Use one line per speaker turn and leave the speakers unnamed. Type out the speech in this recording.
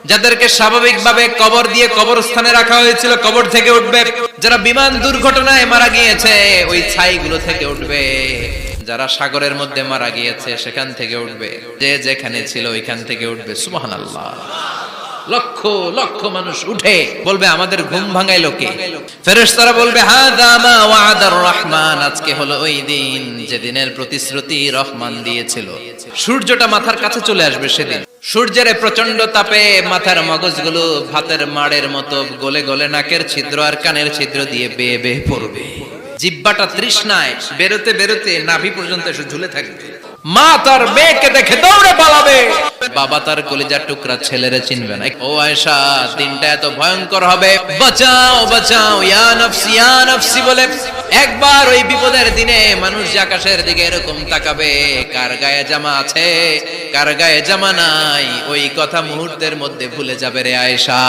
যাদেরকে স্বাভাবিকভাবে কবর দিয়ে কবরস্থানে রাখা হয়েছিল কবর থেকে উঠবে, যারা বিমান দুর্ঘটনায় মারা গিয়েছে ওই ছাইগুলো থেকে উঠবে, যারা সাগরের মধ্যে মারা গিয়েছে সেখান থেকে উঠবে, যে যেখানে ছিল ওইখান থেকে উঠবে। সুবহানাল্লাহ। লক্ষ লক্ষ মানুষ উঠে বলবে আমাদের ঘুম ভাঙাইলো কে? ফেরেশতারা বলবে হাযা মা ওয়া'দার রহমান, আজকে হলো ওই দিন যেদিনের প্রতিশ্রুতি রহমান দিয়েছিল। সূর্যটা মাথার কাছে চলে আসবে সেদিন। সূর্যের প্রচন্ড তাপে মাথার মগজগুলো ভাতের মাড়ের মতো গলে গলে নাকের ছিদ্র আর কানের ছিদ্র দিয়ে বেয়ে বেয়ে পড়বে। জিহ্বাটা তৃষ্ণায় বেরোতে বেরোতে নাভি পর্যন্ত এসে ঝুলে থাকবে। মা তার মেয়েকে দেখে দৌড়ে পালাবে, বাবা তার কলিজার টুকরা ছেলেরে চিনবে না। ও আয়েশা, দিনটা এত ভয়ঙ্কর হবে, বাঁচাও বাঁচাও ইয়া নফসি ইয়া নফসি বলে একবার ওই বিপদের দিনে মানুষ যে আকাশের দিকে এরকম তাকাবে, কার গায়ে জামা আছে কার গায়ে জামা নাই, ওই কথা মুহূর্তের মধ্যে ভুলে যাবে রে আয়েশা।